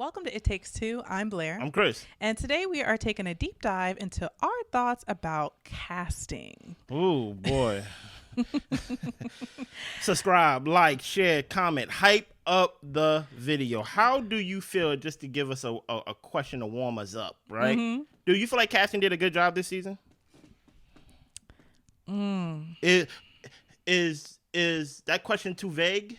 Welcome to It Takes Two. I'm Blair. I'm Chris. And today we are taking a deep dive into our thoughts about casting. Ooh, boy. Subscribe, like, share, comment, hype up the video. How do you feel, just to give us a question to warm us up, right? Mm-hmm. Do you feel like casting did a good job this season? Is that question too vague?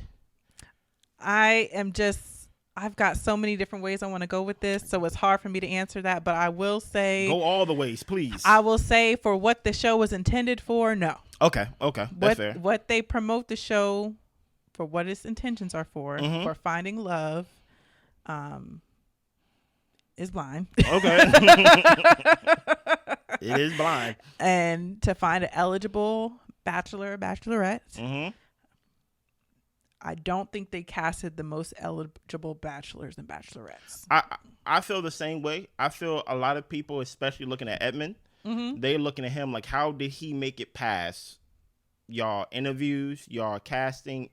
I've got so many different ways I want to go with this, so it's hard for me to answer that, but I will say... Go all the ways, please. I will say for what the show was intended for, no. Okay, that's fair. What they promote the show for, what its intentions are for finding love, is blind. Okay. It is blind. And to find an eligible bachelor or bachelorette. Mm-hmm. I don't think they casted the most eligible bachelors and bachelorettes. I feel the same way. I feel a lot of people, especially looking at Edmund, they're looking at him like, how did he make it past y'all interviews, y'all casting,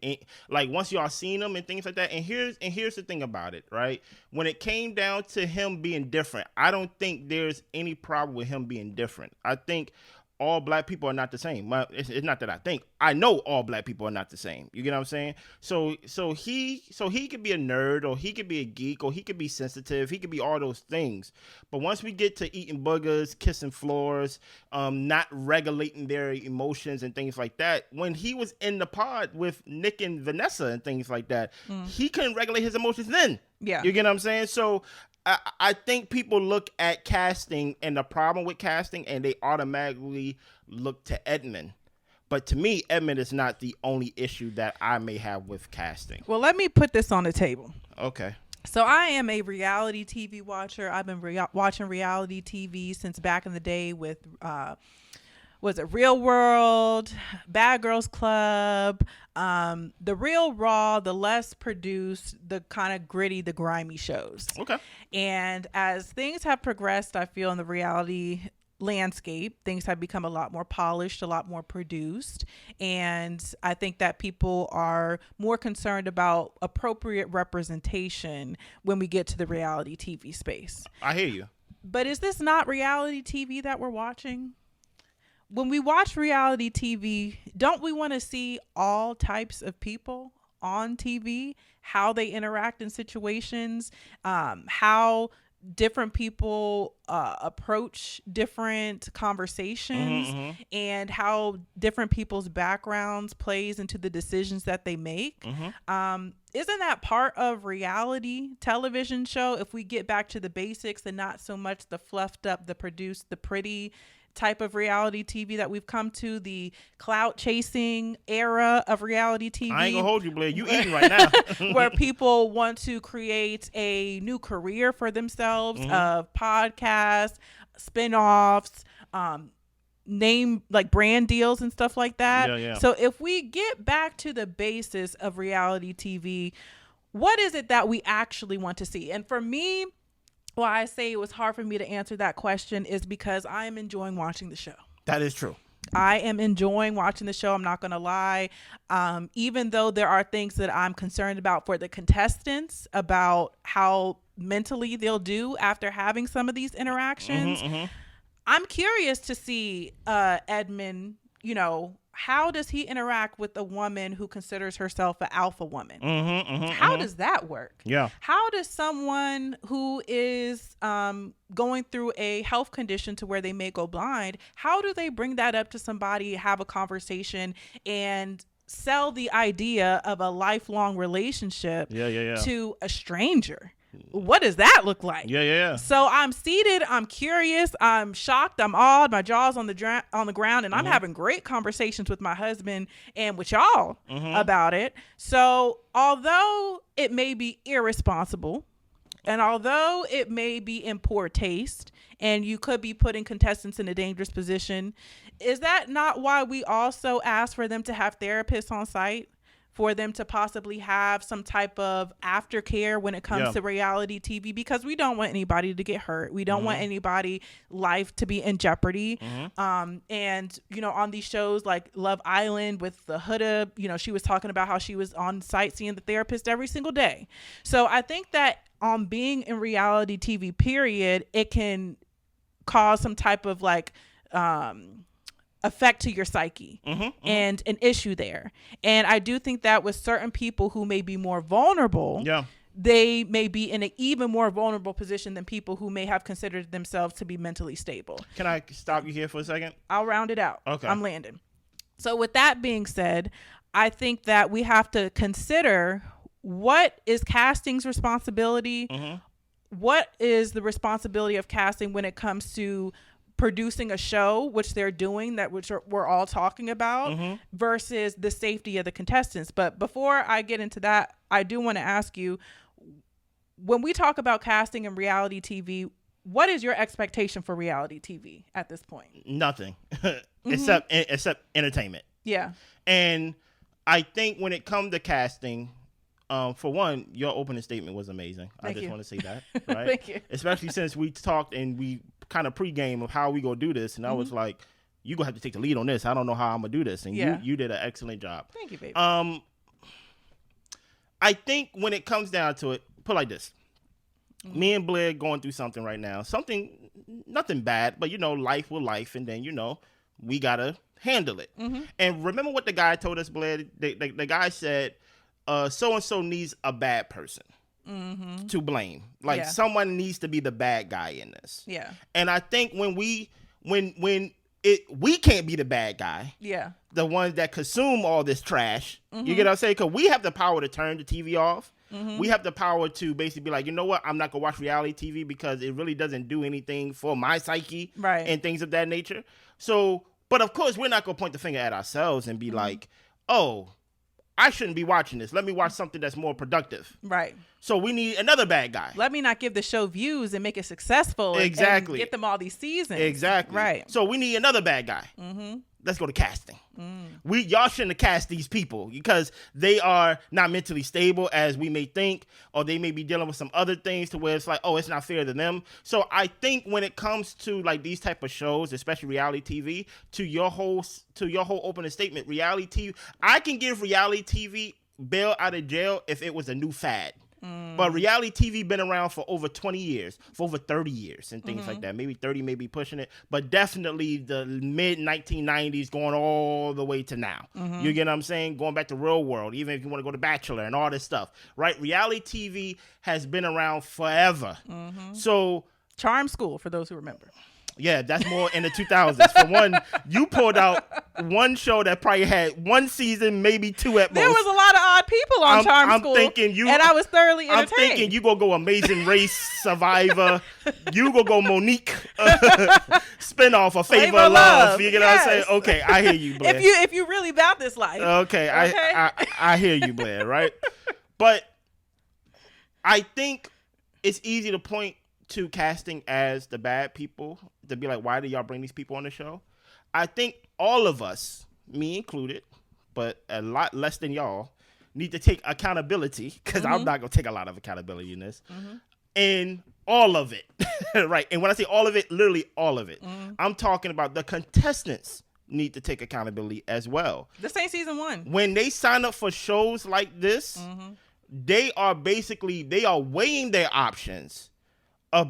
like once y'all seen him and things like that. And here's the thing about it, right? When it came down to him being different, I don't think there's any problem with him being different. I think all black people are not the same. Well, it's not that I think. I know all black people are not the same. You get what I'm saying? So he could be a nerd, or he could be a geek, or he could be sensitive. He could be all those things. But once we get to eating boogers, kissing floors, not regulating their emotions and things like that, when he was in the pod with Nick and Vanessa and things like that, he couldn't regulate his emotions then. Yeah. You get what I'm saying? So I think people look at casting and the problem with casting, and they automatically look to Edmund. But to me, Edmund is not the only issue that I may have with casting. Well, let me put this on the table. Okay. So I am a reality TV watcher. I've been watching reality TV since back in the day with, was it Real World, Bad Girls Club, the real raw, the less produced, the kind of gritty, the grimy shows. Okay. And as things have progressed, I feel in the reality landscape, things have become a lot more polished, a lot more produced. And I think that people are more concerned about appropriate representation when we get to the reality TV space. I hear you. But is this not reality TV that we're watching? When we watch reality TV, don't we want to see all types of people on TV, how they interact in situations, how different people approach different conversations, and how different people's backgrounds plays into the decisions that they make? Isn't that part of reality television show, if we get back to the basics and not so much the fluffed up, the produced, the pretty type of reality TV that we've come to, the clout chasing era of reality TV? I ain't gonna hold you, Blair. You eating right now. Where people want to create a new career for themselves of podcasts, spinoffs, name like brand deals and stuff like that. Yeah. So if we get back to the basis of reality TV, what is it that we actually want to see? And for me, why I say it was hard for me to answer that question is because I am enjoying watching the show. That is true. I am enjoying watching the show. I'm not going to lie. Even though there are things that I'm concerned about for the contestants, about how mentally they'll do after having some of these interactions, I'm curious to see Edmund, how does he interact with a woman who considers herself an alpha woman? How does that work? Yeah. How does someone who is going through a health condition to where they may go blind, how do they bring that up to somebody, have a conversation, and sell the idea of a lifelong relationship to a stranger? What does that look like? Yeah. So I'm seated. I'm curious. I'm shocked. I'm awed. My jaw's on the ground, and I'm having great conversations with my husband and with y'all about it. So although it may be irresponsible, and although it may be in poor taste, and you could be putting contestants in a dangerous position, is that not why we also ask for them to have therapists on site? For them to possibly have some type of aftercare when it comes to reality TV, because we don't want anybody to get hurt. We don't want anybody life to be in jeopardy. And, on these shows like Love Island with the Huda, she was talking about how she was on site seeing the therapist every single day. So I think that on being in reality TV, period, it can cause some type of like effect to your psyche and an issue there. And I do think that with certain people who may be more vulnerable, they may be in an even more vulnerable position than people who may have considered themselves to be mentally stable. Can I stop you here for a second? I'll round it out. Okay. I'm landing. So with that being said, I think that we have to consider what is casting's responsibility. What is the responsibility of casting when it comes to producing a show, which they're doing, we're all talking about, versus the safety of the contestants. But before I get into that, I do want to ask you, when we talk about casting in reality TV, what is your expectation for reality TV at this point? Nothing, except entertainment. Yeah. And I think when it comes to casting, for one, your opening statement was amazing. Thank I just you. want to say that, right? Thank you. Especially since we talked and we kind of pregame of how we gonna do this, and I was like, "You gonna have to take the lead on this. I don't know how I'm gonna do this," and you did an excellent job. Thank you, baby. I think when it comes down to it, put it like this: me and Blair going through something right now, nothing bad, but life will life, and then we gotta handle it. And remember what the guy told us, Blair? The guy said, so and so needs a bad person to blame. Like someone needs to be the bad guy in this. Yeah. And I think when we can't be the bad guy. Yeah. The ones that consume all this trash. You get what I'm saying? Because we have the power to turn the TV off. We have the power to basically be like, you know what? I'm not going to watch reality TV because it really doesn't do anything for my psyche and things of that nature. So, but of course, we're not going to point the finger at ourselves and be like, oh, I shouldn't be watching this. Let me watch something that's more productive. Right. So we need another bad guy. Let me not give the show views and make it successful. Exactly. And get them all these seasons. Exactly. Right. So we need another bad guy. Let's go to casting. Y'all shouldn't have cast these people because they are not mentally stable as we may think, or they may be dealing with some other things to where it's like, oh, it's not fair to them. So I think when it comes to like these type of shows, especially reality TV, to your whole opening statement, reality TV, I can give reality TV bail out of jail if it was a new fad. But reality TV been around for over 20 years, for over 30 years and things like that. Maybe 30, maybe pushing it. But definitely the mid-1990s going all the way to now. You get what I'm saying? Going back to Real World, even if you want to go to Bachelor and all this stuff. Right? Reality TV has been around forever. So Charm School, for those who remember. Yeah, that's more in the 2000s. For one, you pulled out one show that probably had one season, maybe two at most. There was a lot of odd people on Charm School. And I was thoroughly entertained. I'm thinking you gonna go Amazing Race, Survivor. You gonna go Monique, spinoff of Favor of Love. You get what I'm saying? Okay, I hear you, Blair. If you really about this life. Okay. I hear you, Blair. Right, but I think it's easy to point to casting as the bad people, to be like, why do y'all bring these people on the show? I think all of us, me included, but a lot less than y'all, need to take accountability, because I'm not going to take a lot of accountability in this, in all of it, right? And when I say all of it, literally all of it. I'm talking about the contestants need to take accountability as well. This ain't season 1. When they sign up for shows like this, they are weighing their options.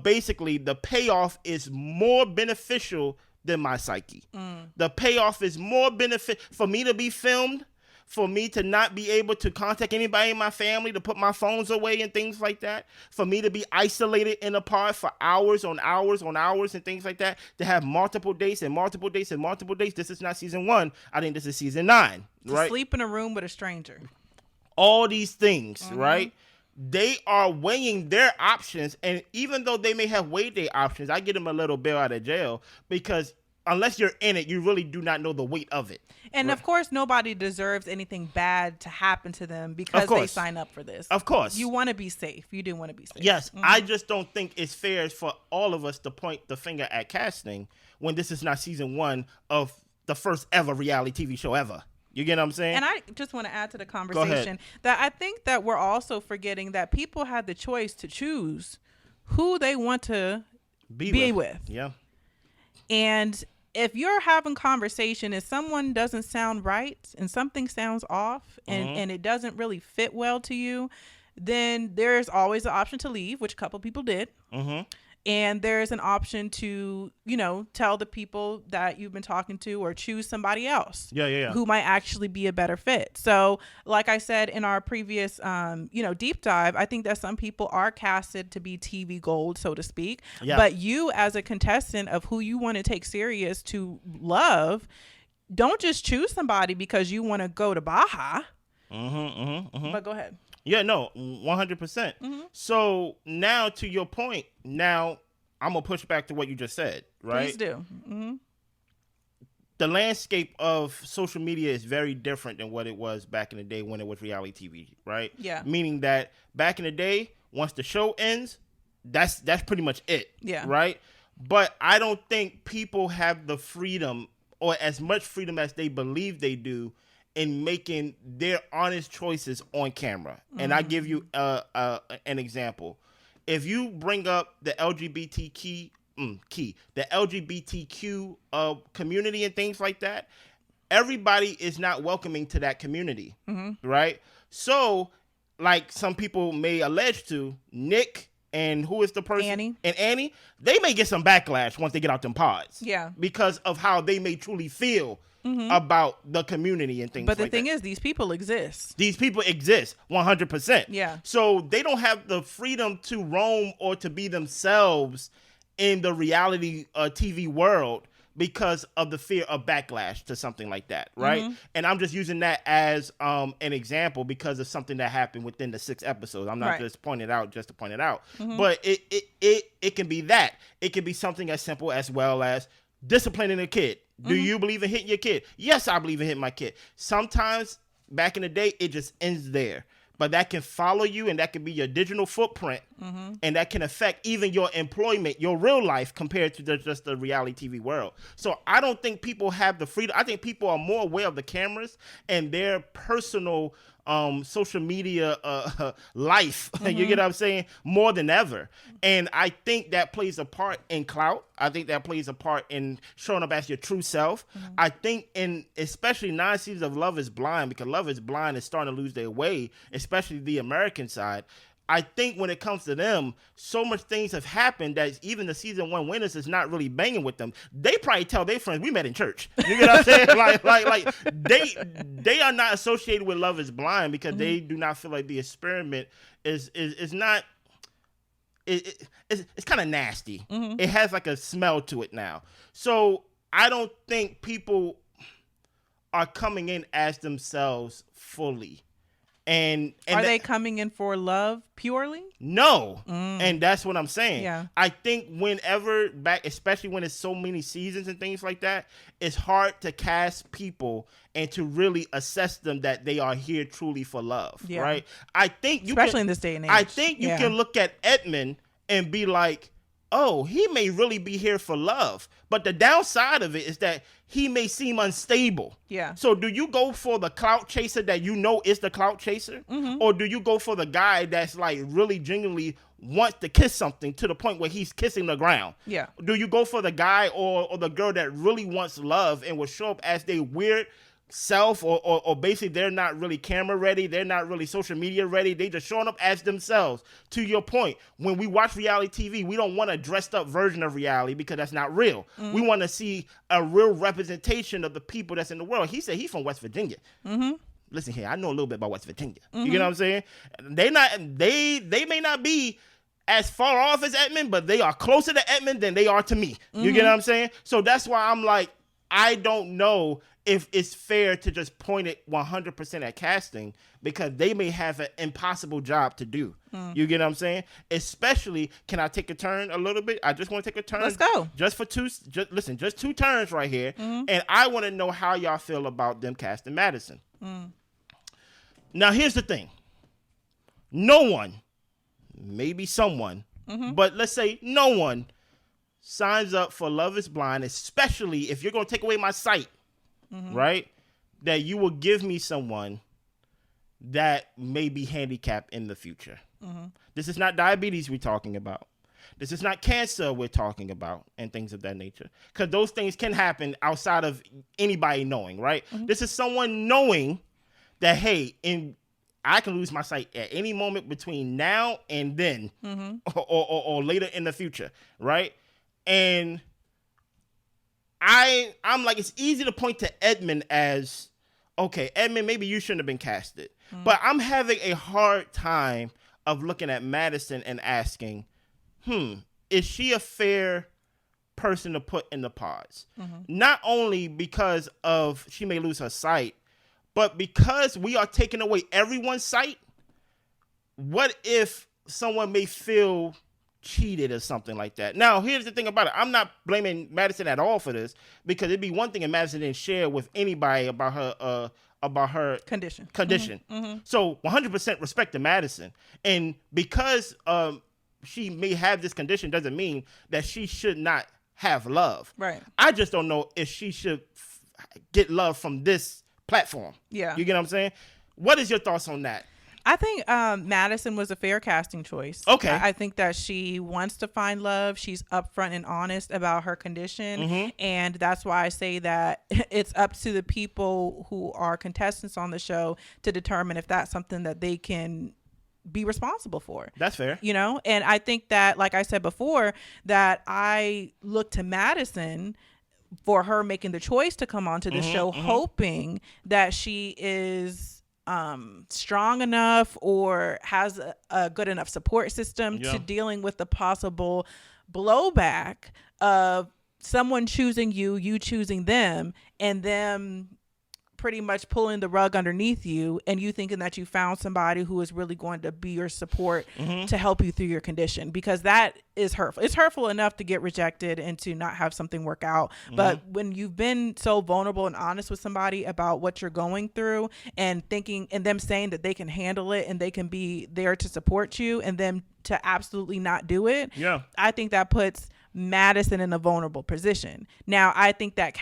Basically, the payoff is more beneficial than my psyche. The payoff is more benefit for me to be filmed, for me to not be able to contact anybody in my family, to put my phones away and things like that, for me to be isolated and apart for hours on hours on hours and things like that, to have multiple dates and multiple dates and multiple dates. This is not season 1. I think this is season 9. Right? Sleep in a room with a stranger. All these things, right? They are weighing their options, and even though they may have weighed their options, I get them a little bail out of jail, because unless you're in it, you really do not know the weight of it. And right? Of course, nobody deserves anything bad to happen to them because they sign up for this. Of course. You want to be safe. You do want to be safe. Yes. I just don't think it's fair for all of us to point the finger at casting when this is not season 1 of the first ever reality TV show ever. You get what I'm saying? And I just want to add to the conversation that I think that we're also forgetting that people had the choice to choose who they want to be with. Yeah. And if you're having conversation and someone doesn't sound right and something sounds off and it doesn't really fit well to you, then there's always the option to leave, which a couple people did. Mm-hmm. And there's an option to, tell the people that you've been talking to or choose somebody else who might actually be a better fit. So like I said in our previous, deep dive, I think that some people are casted to be TV gold, so to speak. Yeah. But you as a contestant of who you want to take serious to love, don't just choose somebody because you want to go to Baja. But go ahead. Yeah, no, 100%. Mm-hmm. So now to your point, now I'm going to push back to what you just said, right? Please do. Mm-hmm. The landscape of social media is very different than what it was back in the day when it was reality TV, right? Yeah. Meaning that back in the day, once the show ends, that's pretty much it, right? But I don't think people have the freedom or as much freedom as they believe they do in making their honest choices on camera. And I give you an example. If you bring up the LGBTQ community and things like that, everybody is not welcoming to that community, right? So, like some people may allege to, Nick and who is the person? Annie, they may get some backlash once they get out them pods. Yeah. Because of how they may truly feel about the community and things like that. But the thing is, these people exist. These people exist 100%. Yeah. So they don't have the freedom to roam or to be themselves in the reality TV world because of the fear of backlash to something like that, right? And I'm just using that as an example because of something that happened within the 6 episodes. I'm not just pointing it out just to point it out. But it can be that. It can be something as simple as well as disciplining a kid. Do you believe in hitting your kid? Yes, I believe in hitting my kid. Sometimes back in the day, it just ends there. But that can follow you and that can be your digital footprint. And that can affect even your employment, your real life compared to just the reality TV world. So I don't think people have the freedom. I think people are more aware of the cameras and their personal social media life. You get what I'm saying? More than ever. And I think that plays a part in clout. I think that plays a part in showing up as your true self. I think in especially 9 seasons of Love is Blind, because Love is Blind is starting to lose their way, especially the American side. I think when it comes to them, so much things have happened that even the season 1 winners is not really banging with them. They probably tell their friends, we met in church. You get what I'm saying? like they are not associated with Love is Blind because they do not feel like the experiment is not. It's kind of nasty. It has like a smell to it now. So I don't think people are coming in as themselves fully. And are they coming in for love purely? No. And that's what I'm saying. Yeah. I think whenever back, especially when it's so many seasons and things like that, it's hard to cast people and to really assess them that they are here truly for love. Yeah. Right. I think especially in this day and age. I think you can look at Edmund and be like, oh, he may really be here for love. But the downside of it is that he may seem unstable. Yeah. So do you go for the clout chaser that you know is the clout chaser? Or do you go for the guy that's like really genuinely wants to kiss something to the point where he's kissing the ground? Yeah. Do you go for the guy or the girl that really wants love and will show up as they weird self or basically they're not really camera ready, they're not really social media ready, they just showing up as themselves? To your point, when we watch reality TV, we don't want a dressed up version of reality because that's not real. We want to see a real representation of the people that's in the world. He said he's from West Virginia. Listen here, I know a little bit about West Virginia. You get what I'm saying? They may not be as far off as Edmund, but they are closer to Edmund than they are to me. You get what I'm saying? So that's why I'm like, I don't know if it's fair to just point it 100% at casting because they may have an impossible job to do. You get what I'm saying? Especially, can I take a turn a little bit? I just want to take a turn. Let's go. Just 2 turns right here. And I want to know how y'all feel about them casting Madison. Now, here's the thing. No one, maybe someone, but let's say no one signs up for Love is Blind, especially if you're going to take away my sight, right? That you will give me someone that may be handicapped in the future. This is not diabetes we're talking about. This is not cancer we're talking about and things of that nature. Because those things can happen outside of anybody knowing, right? This is someone knowing that, hey, in I can lose my sight at any moment between now and then, or later in the future, right? And I'm like, it's easy to point to Edmund as, okay, Edmund, maybe you shouldn't have been casted. But I'm having a hard time of looking at Madison and asking, is she a fair person to put in the pods? Not only because of she may lose her sight, but because we are taking away everyone's sight. What if someone may feel cheated or something like that? Now, here's the thing about it. I'm not blaming Madison at all for this, because it'd be one thing if Madison didn't share with anybody about her condition. So 100% respect to Madison. And because she may have this condition doesn't mean that she should not have love. Right. I just don't know if she should get love from this platform. Yeah. You get what I'm saying? What is your thoughts on that? I think Madison was a fair casting choice. Okay. I think that she wants to find love. She's upfront and honest about her condition. And that's why I say that it's up to the people who are contestants on the show to determine if that's something that they can be responsible for. That's fair. You know? And I think that, like I said before, that I look to Madison for her making the choice to come onto the show, hoping that she is strong enough or has a good enough support system to dealing with the possible blowback of someone choosing you choosing them, and them pretty much pulling the rug underneath you, and you thinking that you found somebody who is really going to be your support to help you through your condition, because that is hurtful. It's hurtful enough to get rejected and to not have something work out. But when you've been so vulnerable and honest with somebody about what you're going through, and thinking, and them saying that they can handle it and they can be there to support you, and them to absolutely not do it. Yeah. I think that puts Madison in a vulnerable position. Now, I think that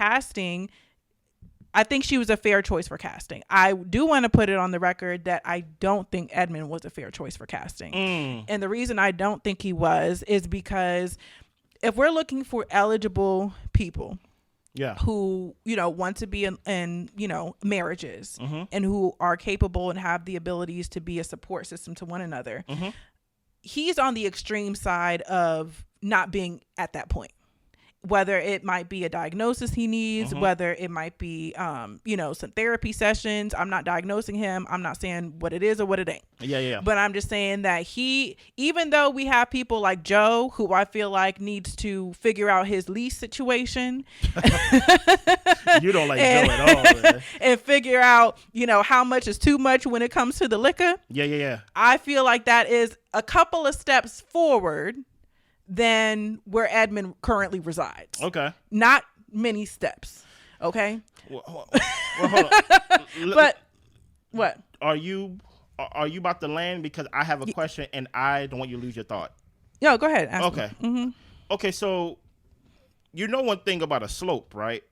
I think she was a fair choice for casting. I do want to put it on the record that I don't think Edmund was a fair choice for casting. And the reason I don't think he was is because if we're looking for eligible people who, want to be in marriages and who are capable and have the abilities to be a support system to one another, he's on the extreme side of not being at that point. Whether it might be a diagnosis he needs, whether it might be, some therapy sessions. I'm not diagnosing him. I'm not saying what it is or what it ain't. Yeah. But I'm just saying that even though we have people like Joe, who I feel like needs to figure out his lease situation. You don't like Joe at all, man. And figure out, how much is too much when it comes to the liquor. Yeah. I feel like that is a couple of steps forward than where Edmund currently resides. Okay. Not many steps. Okay. Well, hold on. But what? Are you about to land? Because I have a question and I don't want you to lose your thought. No, go ahead. Ask okay. Me. Okay. So, one thing about a slope, right?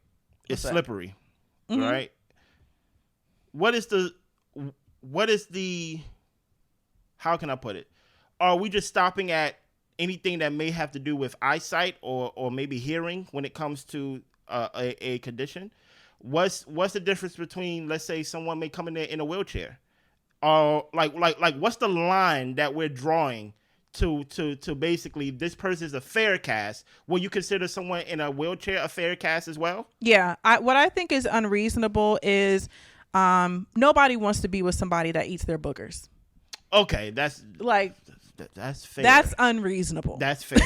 It's slippery, right? What is the, how can I put it? Are we just stopping at anything that may have to do with eyesight or maybe hearing when it comes to a condition? What's the difference between, let's say, someone may come in there in a wheelchair, or like what's the line that we're drawing to basically this person is a fair cast? Will you consider someone in a wheelchair a fair cast as well? Yeah, what I think is unreasonable is nobody wants to be with somebody that eats their boogers. Okay, that's fair. That's unreasonable. That's fair.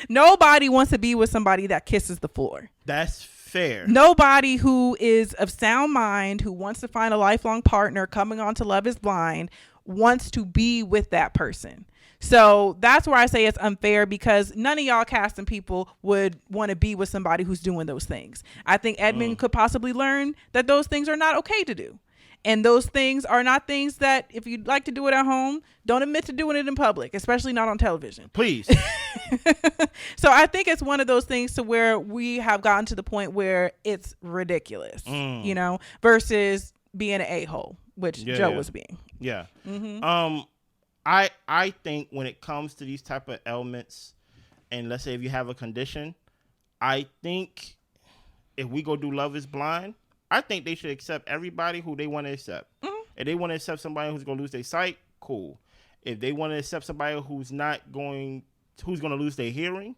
Nobody wants to be with somebody that kisses the floor. That's fair. Nobody who is of sound mind, who wants to find a lifelong partner coming on to Love is Blind, wants to be with that person. So that's where I say it's unfair, because none of y'all casting people would want to be with somebody who's doing those things. I think Edmund could possibly learn that those things are not okay to do. And those things are not things that, if you'd like to do it at home, don't admit to doing it in public, especially not on television. Please. So I think it's one of those things to where we have gotten to the point where it's ridiculous, versus being an a-hole, which Joe was being. Yeah. I think when it comes to these type of ailments, and let's say if you have a condition, I think if we go do Love is Blind, I think they should accept everybody who they want to accept. If they want to accept somebody who's going to lose their sight, cool. If they want to accept somebody who's going to lose their hearing,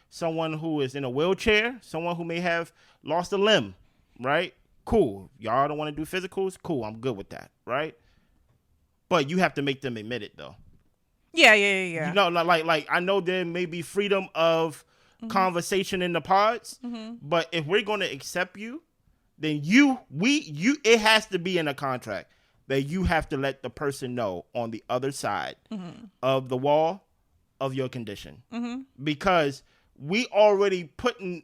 someone who is in a wheelchair, someone who may have lost a limb, right? Cool. Y'all don't want to do physicals? Cool. I'm good with that, right? But you have to make them admit it, though. Yeah. You know, like I know there may be freedom of conversation in the pods, but if we're going to accept you, then it has to be in a contract that you have to let the person know on the other side of the wall of your condition, because we already putting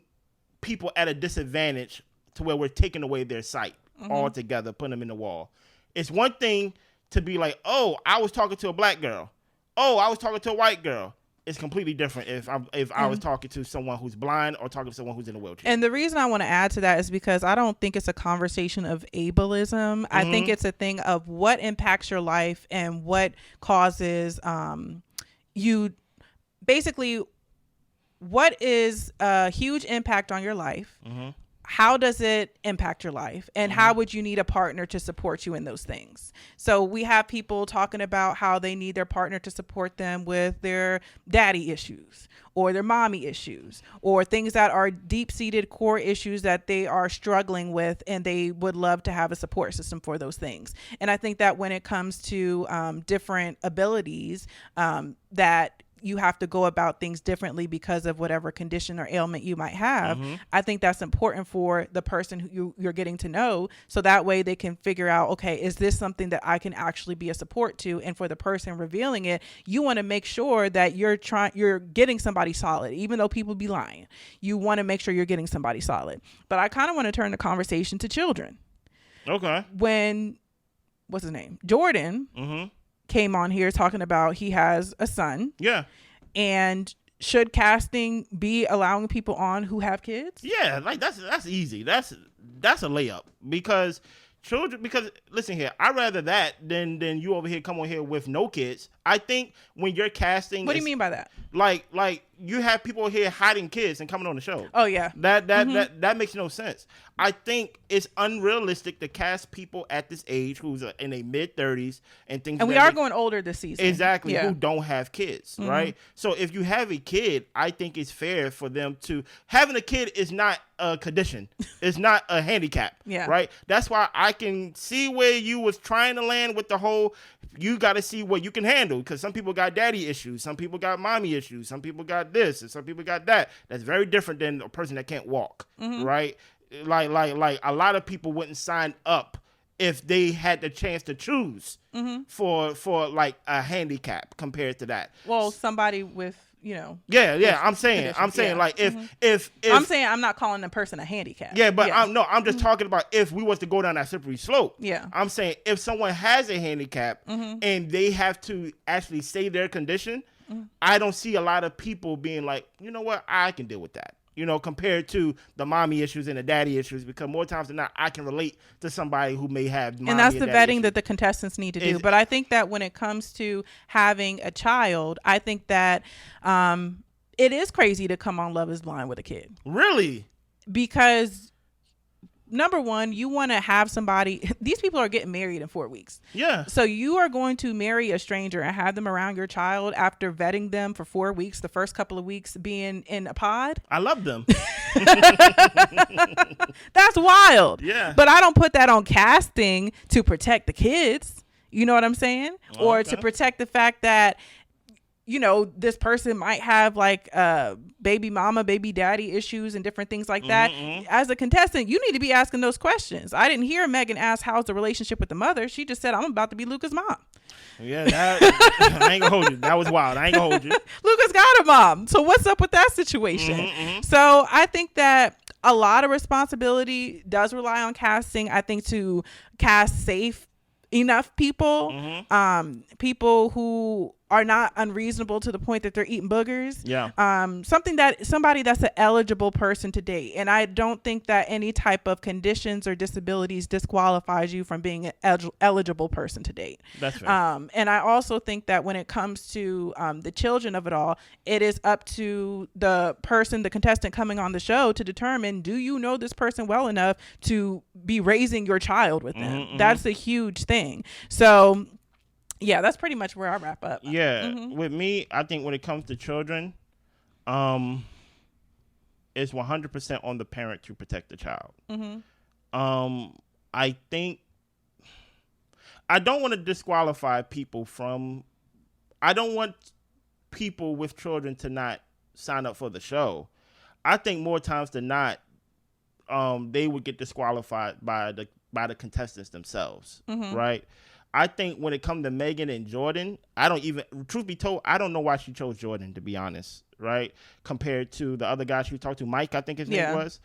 people at a disadvantage to where we're taking away their sight altogether, putting them in the wall. It's one thing to be like, oh, I was talking to a black girl. Oh, I was talking to a white girl. It's completely different if I was talking to someone who's blind or talking to someone who's in a wheelchair. And the reason I want to add to that is because I don't think it's a conversation of ableism. I think it's a thing of what impacts your life and what causes you basically what is a huge impact on your life. How does it impact your life, and how would you need a partner to support you in those things? So we have people talking about how they need their partner to support them with their daddy issues or their mommy issues or things that are deep-seated core issues that they are struggling with, and they would love to have a support system for those things. And I think that when it comes to different abilities, that you have to go about things differently because of whatever condition or ailment you might have. I think that's important for the person who you're getting to know, so that way they can figure out, okay, is this something that I can actually be a support to? And for the person revealing it, you want to make sure that you're getting somebody solid, even though people be lying. You want to make sure you're getting somebody solid. But I kind of want to turn the conversation to children. Okay. When, what's his name? Jordan came on here talking about he has a son. Yeah. And should casting be allowing people on who have kids? Yeah, like that's easy. That's a layup because listen here, I'd rather that than you over here come on here with no kids. I think when you're casting, what do you mean by that? Like you have people here hiding kids and coming on the show. Oh yeah, that makes no sense. I think it's unrealistic to cast people at this age who's in their mid-30s and things. And we are going older this season. Exactly, who don't have kids, right? So if you have a kid, I think it's fair for them to having a kid is not a condition. It's not a handicap. Yeah. Right. That's why I can see where you was trying to land with the whole. You got to see what you can handle, because some people got daddy issues, some people got mommy issues, some people got this, and some people got that. That's very different than a person that can't walk, right? Like a lot of people wouldn't sign up if they had the chance to choose for like a handicap compared to that. Well, somebody with, you know. Yeah. I'm saying like if I'm saying I'm not calling a person a handicap. Yeah, but I'm just talking about if we was to go down that slippery slope. Yeah. I'm saying if someone has a handicap and they have to actually say their condition, I don't see a lot of people being like, you know what, I can deal with that. You know, compared to the mommy issues and the daddy issues, because more times than not, I can relate to somebody who may have mommy and that's the vetting issues. that the contestants need to do. But I think that when it comes to having a child, I think that it is crazy to come on Love is Blind with a kid. Really? Because number one, you want to have somebody. These people are getting married in 4 weeks. Yeah. So you are going to marry a stranger and have them around your child after vetting them for 4 weeks, the first couple of weeks being in a pod. I love them. That's wild. Yeah. But I don't put that on casting to protect the kids. You know what I'm saying? Oh, or okay. to protect the fact that, you know, this person might have like baby mama, baby daddy issues and different things like that. As a contestant, you need to be asking those questions. I didn't hear Megan ask how's the relationship with the mother. She just said, I'm about to be Luca's mom. Yeah, I ain't gonna hold you. That was wild. I ain't gonna hold you. Luca's got a mom. So what's up with that situation? So I think that a lot of responsibility does rely on casting. I think to cast safe enough people, people who are not unreasonable to the point that they're eating boogers. Yeah. Somebody that's an eligible person to date. And I don't think that any type of conditions or disabilities disqualifies you from being an eligible person to date. That's fair. And I also think that when it comes to the children of it all, it is up to the contestant coming on the show to determine, do you know this person well enough to be raising your child with them? Mm-hmm. That's a huge thing. So yeah, that's pretty much where I wrap up. Yeah. With me, I think when it comes to children, it's 100% on the parent to protect the child. I think I don't want to disqualify people from. I don't want people with children to not sign up for the show. I think more times than not, they would get disqualified by the contestants themselves, right? I think when it comes to Megan and Jordan, truth be told, I don't know why she chose Jordan, to be honest, right? Compared to the other guy she talked to, Mike, I think his name was.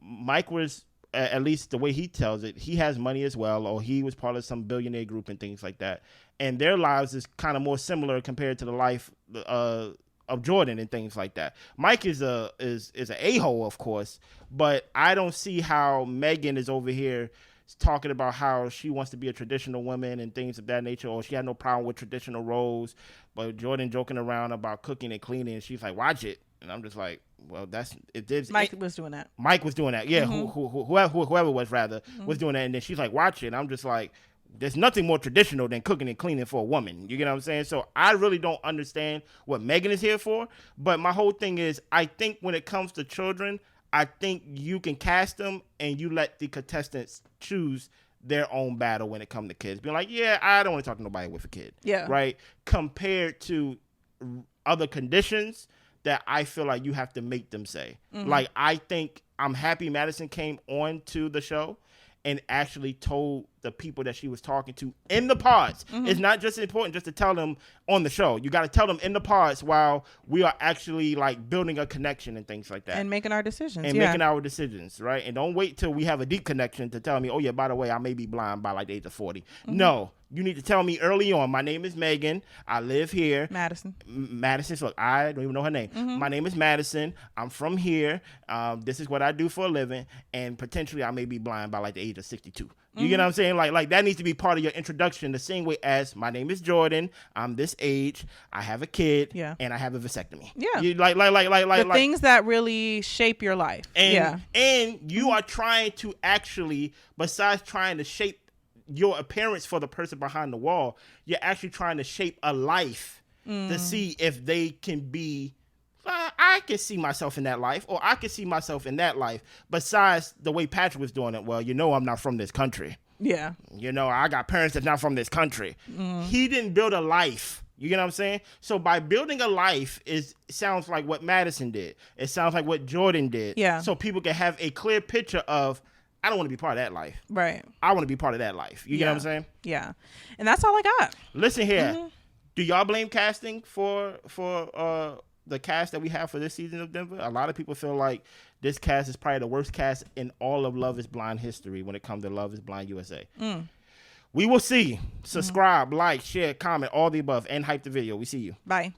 Mike was, at least the way he tells it, he has money as well, or he was part of some billionaire group and things like that. And their lives is kind of more similar compared to the life of Jordan and things like that. Mike is an a-hole, of course, but I don't see how Megan is over here talking about how she wants to be a traditional woman and things of that nature, or she had no problem with traditional roles, but Jordan joking around about cooking and cleaning, and she's like, watch it. And I'm just like, well, Mike was doing that. Mike was doing that. Yeah. Whoever was was doing that. And then she's like, watch it. And I'm just like, there's nothing more traditional than cooking and cleaning for a woman. You get what I'm saying? So I really don't understand what Megan is here for. But my whole thing is, I think when it comes to children, I think you can cast them and you let the contestants choose their own battle when it comes to kids. Being like, yeah, I don't want to talk to nobody with a kid. Yeah. Right? Compared to other conditions that I feel like you have to make them say. Like, I think I'm happy Madison came on to the show and actually told the people that she was talking to in the pods. It's not just important just to tell them on the show. You got to tell them in the pods while we are actually like building a connection and things like that. And making our decisions. Making our decisions, right? And don't wait till we have a deep connection to tell me, oh yeah, by the way, I may be blind by like the age of 40. No, you need to tell me early on, my name is Megan. I live here. Madison. So look, I don't even know her name. My name is Madison. I'm from here. This is what I do for a living. And potentially I may be blind by like the age of 62. You get what I'm saying? Like that needs to be part of your introduction, the same way as my name is Jordan. I'm this age. I have a kid. Yeah. And I have a vasectomy. Yeah. You, the things that really shape your life. And you are trying to actually, besides trying to shape your appearance for the person behind the wall, you're actually trying to shape a life to see if they can be. I can see myself in that life, or I can see myself in that life. Besides the way Patrick was doing it, well, I'm not from this country. Yeah. I got parents that's not from this country. He didn't build a life. You get what I'm saying? So by building a life, it sounds like what Madison did. It sounds like what Jordan did. Yeah. So people can have a clear picture of, I don't want to be part of that life. Right. I want to be part of that life. You get what I'm saying? Yeah. And that's all I got. Listen here. Do y'all blame casting for the cast that we have for this season of Denver? A lot of people feel like this cast is probably the worst cast in all of Love is Blind history when it comes to Love is Blind USA. We will see. Subscribe, like, share, comment, all the above, and hype the video. We see you. Bye.